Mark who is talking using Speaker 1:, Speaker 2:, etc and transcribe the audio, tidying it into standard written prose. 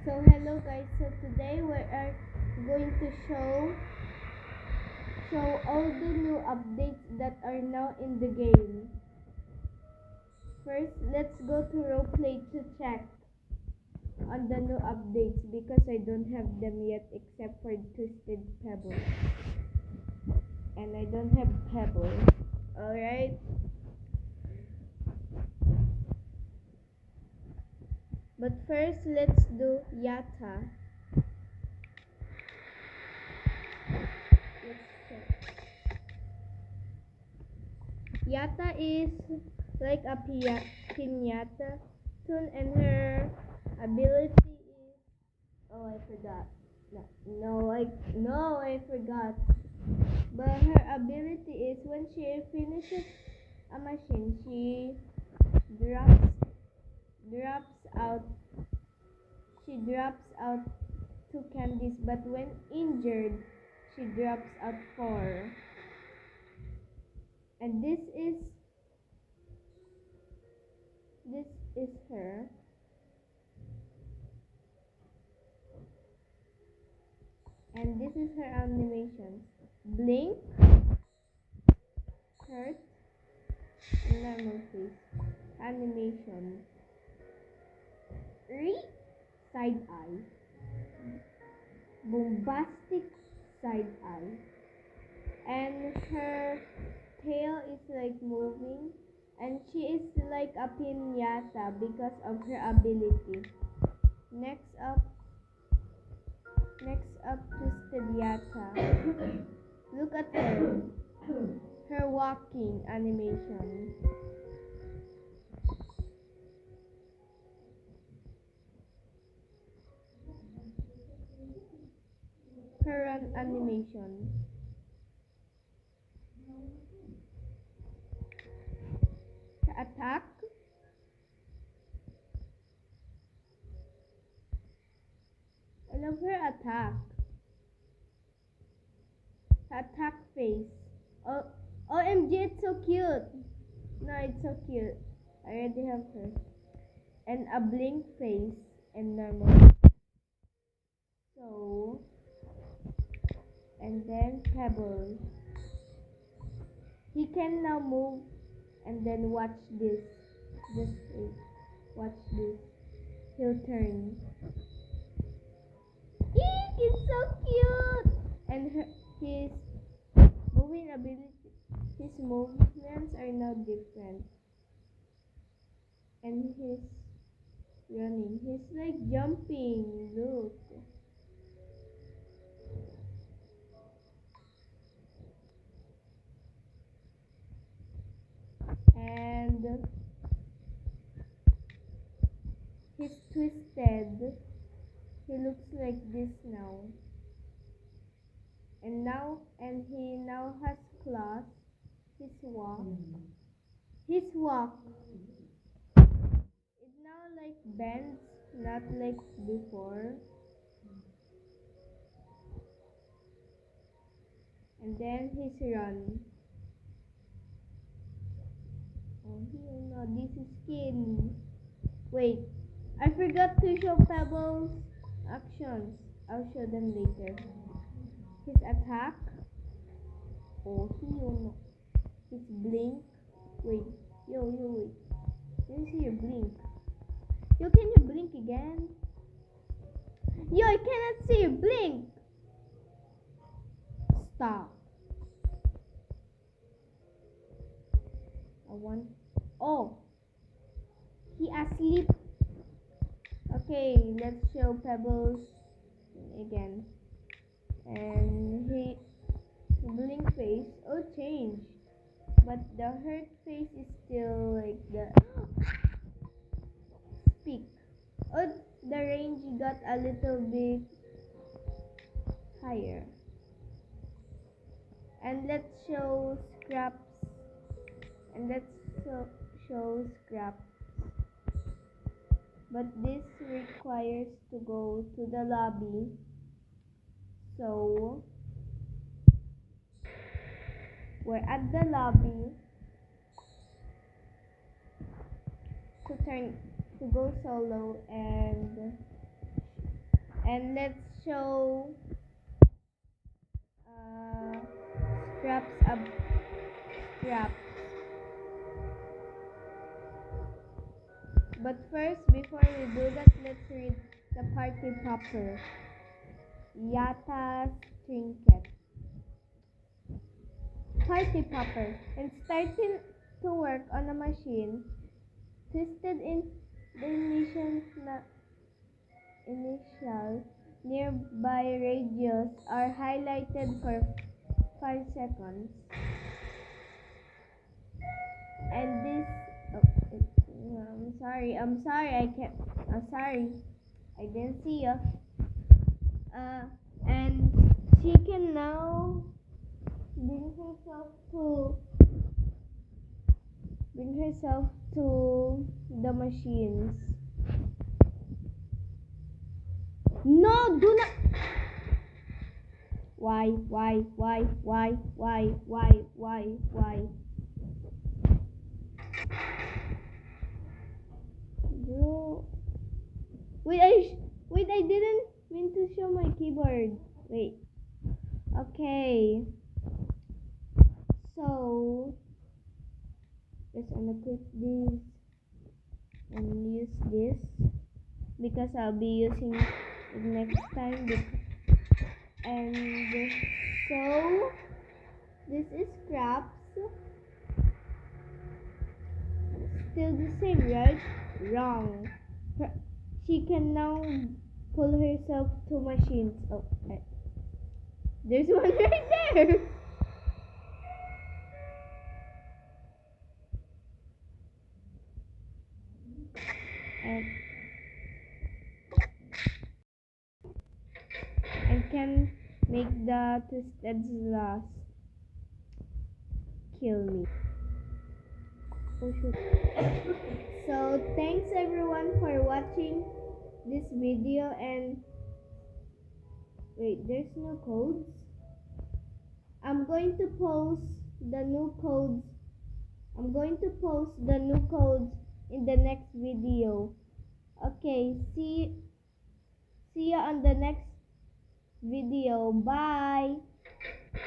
Speaker 1: So hello guys, so today we are going to show all the new updates that are now in the game. First, let's go to roleplay to check on the new updates because I don't have them yet except for Twisted Pebble. And I don't have Pebble. Alright? But first, let's do Yatta. Let's check. Yatta is like a piñata tune, and her ability is I forgot. I forgot. But her ability is when she finishes a machine, she drops out she drops out 2 candies, but when injured, she drops out 4. And this is her. And this is her animation. Blink, hurt, and normal face. Animation. Side eye. Bombastic side eye. And her tail is like moving. And she is like a piñata because of her ability. Next up, Twisted Yatta. Look at her. Her walking animation. Her run animation. Her attack. I love her attack. Her attack face. Oh, OMG, it's so cute. No, it's so cute. I already have her. And a blink face and normal. So, and then Pebble. He can now move, and then watch this. Just wait. Watch this. He'll turn. Eek, it's so cute! And his moving ability, his movements are now different. And he's running. He's like jumping. Look. And he's twisted. He looks like this now. And he now has claws. His walk. It now like bends, not like before. And then his run. Oh no, this is scary. Wait, I forgot to show Pebble's actions. I'll show them later. His attack. No. His blink. Wait. Wait. Let me see your blink. Can you blink again? I cannot see your blink. Stop. He asleep. Okay, let's show Pebbles again. And he blink face. Change. But the hurt face is still like the speak. The range got a little bit higher. And let's show scraps. But this requires to go to the lobby. So we're at the lobby to go solo and And let's show scraps up scraps. But first, before we do that, let's read the party popper. Yata's trinket. Party popper. And starting to work on a machine, twisted in the initial nearby radius are highlighted for 5 seconds. And this I'm sorry, I didn't see you. And she can now bring herself to the machines. No, do not. Why? Bro. Wait, I didn't mean to show my keyboard. Wait. Okay. So, just gonna put this and use this because I'll be using it next time. And so, this is scraps. Still the same, right? Wrong. She can now pull herself to machines. Oh, there's one right there. And can make the twisted sloth kill me. Oh shoot. So thanks everyone for watching this video, and wait, there's no codes. I'm going to post the new codes in the next video. Okay, see you on the next video. Bye.